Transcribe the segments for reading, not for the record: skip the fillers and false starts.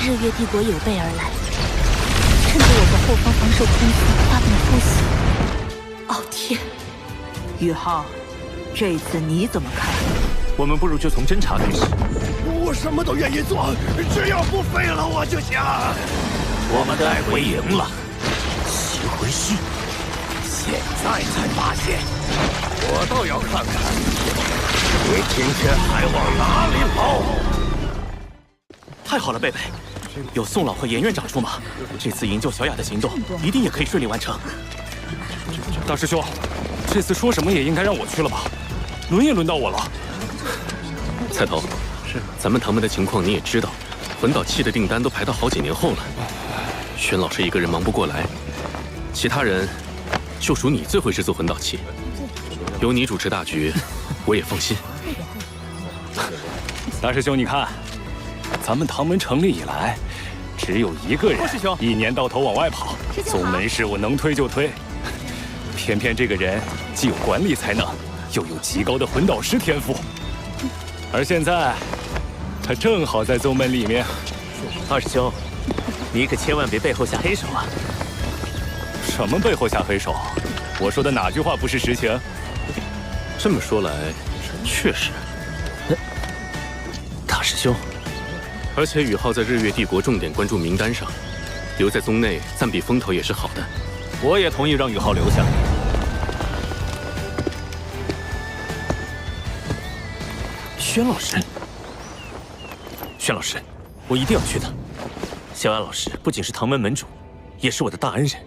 日月帝国有备而来，趁着我国后方防守空隙发动突袭。傲天，宇浩，这次你怎么看？我们不如就从侦查开始。我什么都愿意做，只要不废了我就行。我们带回营了，骑回去。现在才发现，我倒要看看你今天还往哪里跑！太好了，贝贝，有宋老和严院长出马，这次营救小雅的行动一定也可以顺利完成。大师兄，这次说什么也应该让我去了吧？轮也轮到我了。菜头，咱们堂门的情况你也知道，魂导器的订单都排到好几年后了。宣老师一个人忙不过来，其他人就属你最会制作魂导器，有你主持大局，我也放心。大师兄，你看，咱们堂门成立以来，只有一个人一年到头往外跑，宗门事务能推就推。偏偏这个人既有管理才能，又有极高的魂导师天赋，而现在他正好在宗门里面。二师兄，你可千万别背后下黑手啊！什么背后下黑手？我说的哪句话不是实情？这么说来，确实。大师兄，而且宇浩在日月帝国重点关注名单上，留在宗内暂避风头也是好的。我也同意让宇浩留下。宣老师，宣老师，我一定要去的。小雅老师不仅是堂门门主，也是我的大恩人，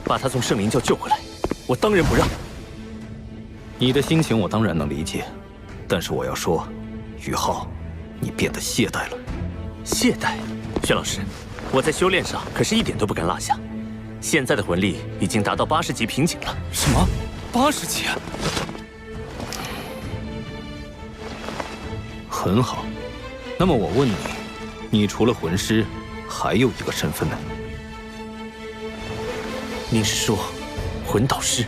把他从圣灵教救回来，我当仁不让。你的心情我当然能理解，但是我要说，宇浩，你变得懈怠了。懈怠？宣老师，我在修炼上可是一点都不敢落下。现在的魂力已经达到80级瓶颈了。什么？80级？很好。那么我问你，你除了魂师，还有一个身份呢？您是说，魂导师？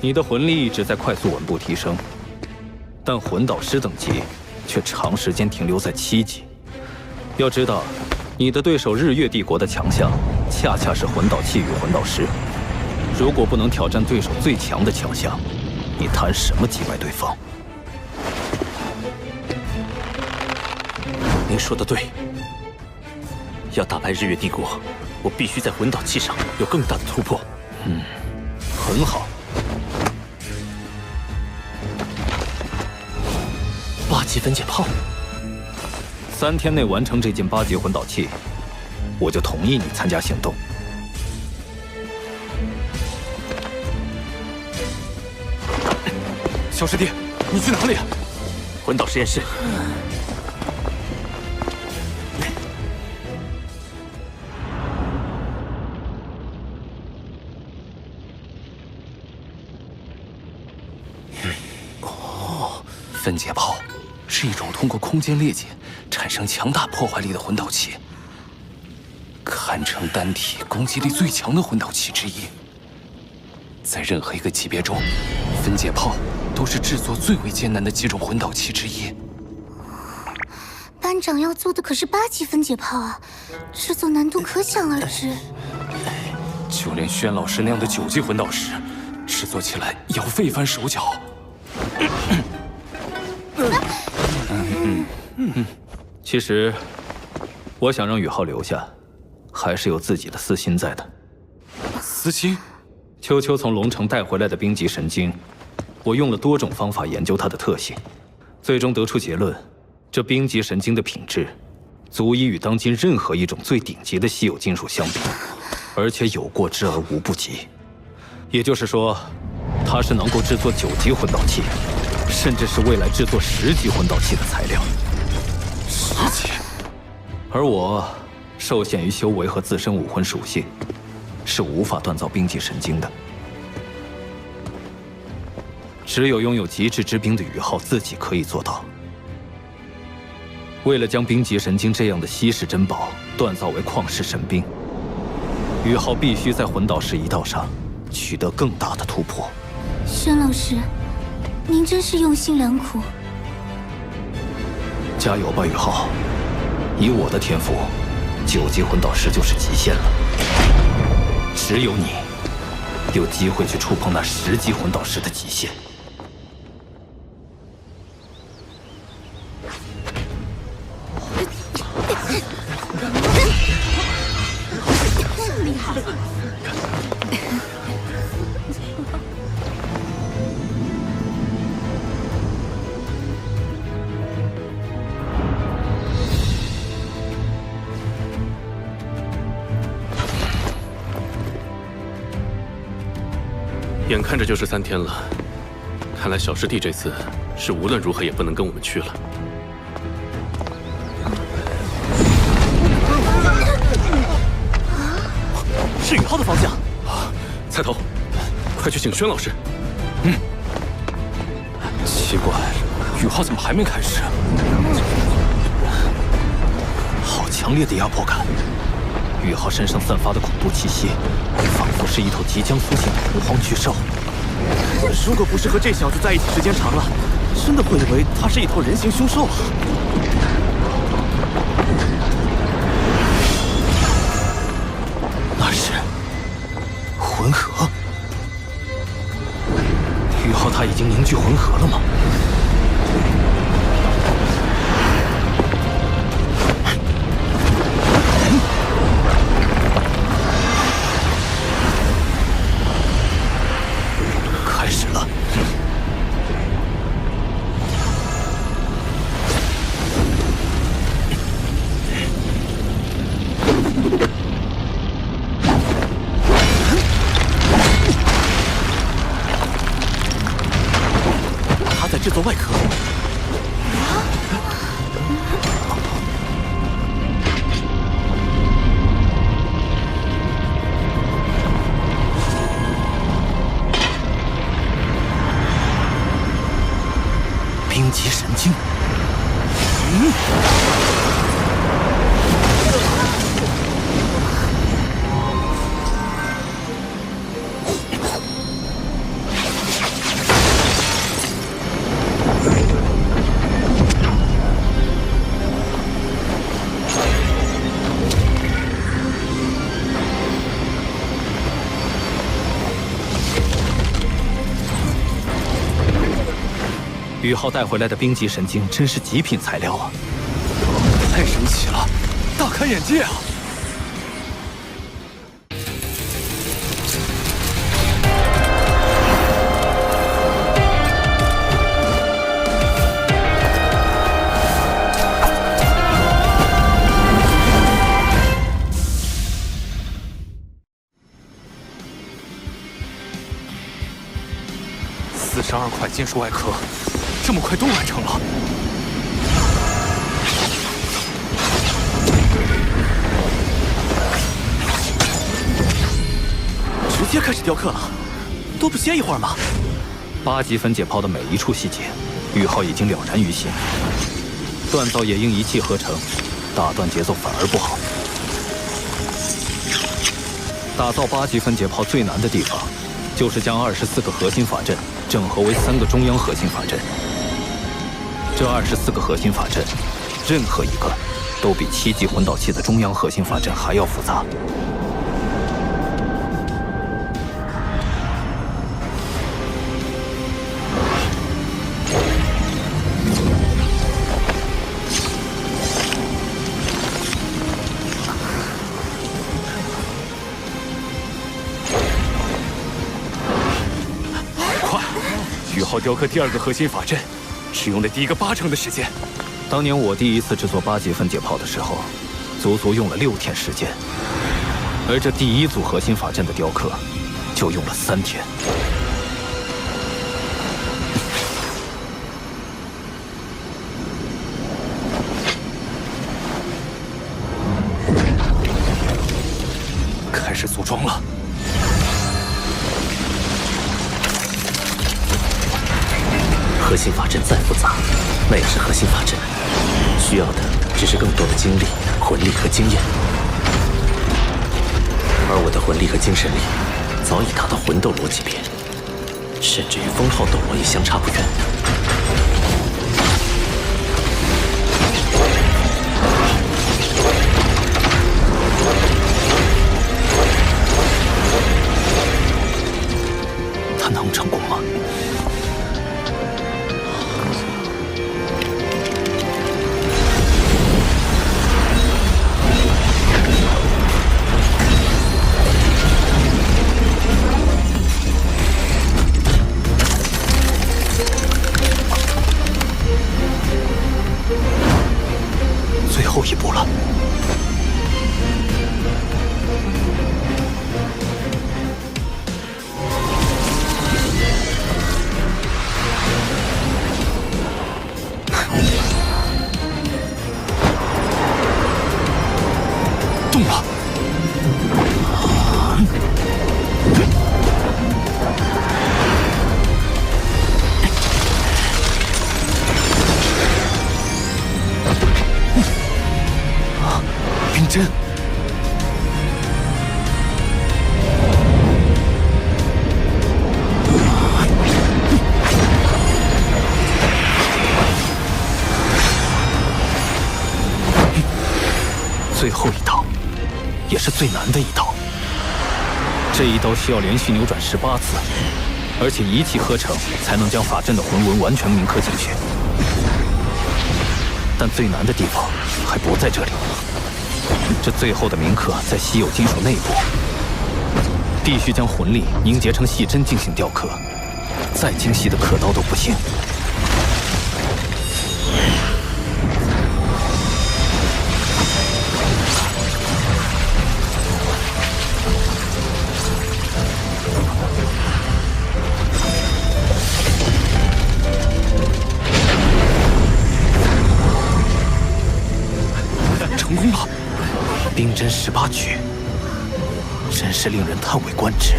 你的魂力一直在快速稳步提升，但魂导师等级却长时间停留在7级。要知道，你的对手日月帝国的强项，恰恰是魂导器与魂导师。如果不能挑战对手最强的强项，你谈什么击败对方？您说的对，要打败日月帝国，我必须在魂导器上有更大的突破。很好。8级分解炮，3天内完成这件8级魂导器，我就同意你参加行动。小师弟，你去哪里？魂导实验室。分解炮是一种通过空间裂解产生强大破坏力的魂导器，堪称单体攻击力最强的魂导器之一。在任何一个级别中，分解炮都是制作最为艰难的几种魂导器之一。班长要做的可是8级分解炮啊，制作难度可想而知。就连宣老师那样的9级魂导师，制作起来也要费一番手脚。其实，我想让宇浩留下，还是有自己的私心在的。私心？秋秋从龙城带回来的冰极神经，我用了多种方法研究它的特性，最终得出结论：这冰极神经的品质，足以与当今任何一种最顶级的稀有金属相比，而且有过之而无不及。也就是说，它是能够制作9级魂导器，甚至是未来制作10级魂导器的材料。10级？而我受限于修为和自身武魂属性，是无法锻造冰极神经的。只有拥有极致之冰的宇浩自己可以做到。为了将冰极神经这样的稀世珍宝锻造为旷世神兵，宇浩必须在魂导师一道上取得更大的突破。宣老师，您真是用心良苦。加油吧，宇浩！以我的天赋， 9级魂导师就是极限了。只有你有机会去触碰那10级魂导师的极限。厉害！眼看着就是3天了，看来小师弟这次是无论如何也不能跟我们去了。是宇浩的方向。菜头，快去请轩老师。奇怪，宇浩怎么还没开始？好强烈的压迫感！宇浩身上散发的恐怖气息，仿佛是一头即将苏醒的洪荒巨兽。如果不是和这小子在一起时间长了，真的会以为他是一头人形凶兽啊！那是魂核。宇浩他已经凝聚魂核了吗？开始了。他在制作外壳。冰极神经。宇浩带回来的冰极神经真是极品材料啊！太神奇了，大开眼界啊！42块金属外壳，这么快都完成了。直接开始雕刻了，都不歇一会儿吗？8级分解炮的每一处细节，宇浩已经了然于心。锻造也应一气呵成，打断节奏反而不好。打造8级分解炮最难的地方，就是将24个核心法阵整合为3个中央核心法阵。这24个核心法阵，任何一个都比7级魂导器的中央核心法阵还要复杂。宇浩雕刻第2个核心法阵，只用了第1个80%的时间。当年我第一次制作8级分解炮的时候，足足用了6天时间，而这第1组核心法阵的雕刻，就用了3天。开始组装了。核心法阵再复杂，那也是核心法阵，需要的只是更多的精力、魂力和经验。而我的魂力和精神力早已达到魂斗罗级别，甚至与封号斗罗也相差不远。后一步了。动了！冰针。最后一刀，也是最难的一刀。这一刀需要连续扭转18次，而且一气呵成，才能将法阵的魂纹完全铭刻进去。但最难的地方还不在这里，这最后的铭刻在稀有金属内部，必须将魂力凝结成细针进行雕刻，再精细的刻刀都不行。成功了！冰针18举，真是令人叹为观止。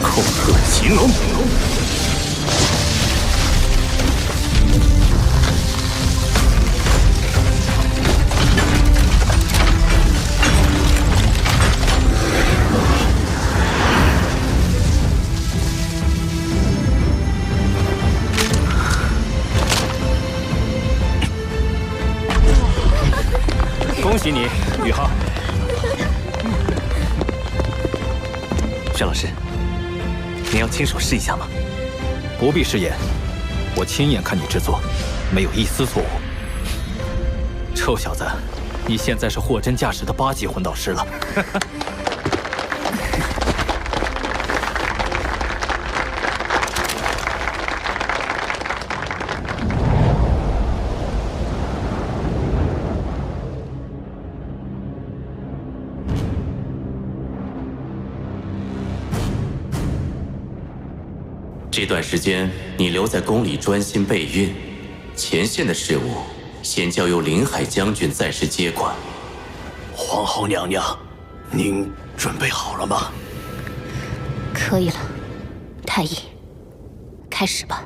寇鹤擒龙。恭喜你，宇浩。轩老师，您要亲手试一下吗？不必试验，我亲眼看你制作，没有一丝错误。臭小子，你现在是货真价实的8级魂导师了。这段时间你留在宫里专心备孕，前线的事务先交由林海将军暂时接管。皇后娘娘，您准备好了吗？可以了，太医，开始吧。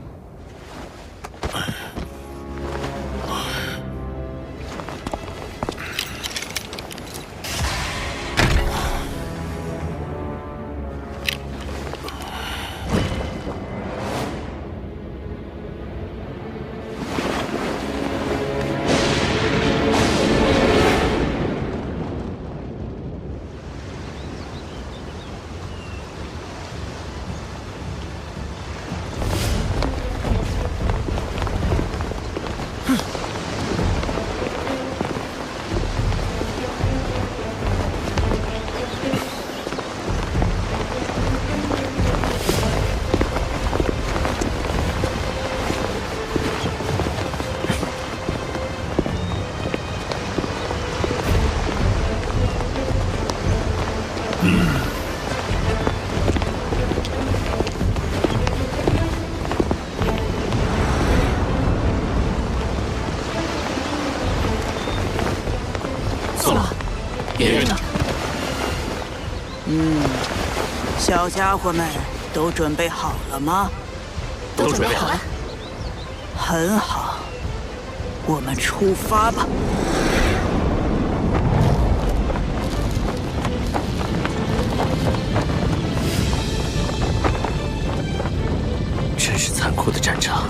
小家伙们都准备好了吗？都准备好了。很好，我们出发吧。真是残酷的战场。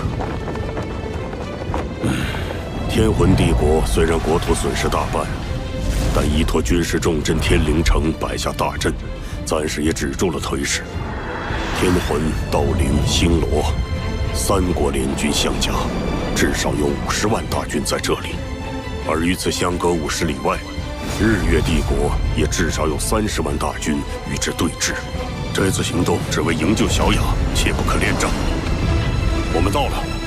天魂帝国虽然国土损失大半，但依托军事重镇天灵城摆下大阵，暂时也止住了颓势。天魂、道灵、星罗3国联军相加，至少有50万大军在这里。而与此相隔50里外，日月帝国也至少有30万大军与之对峙。这次行动只为营救小雅，切不可恋战。我们到了。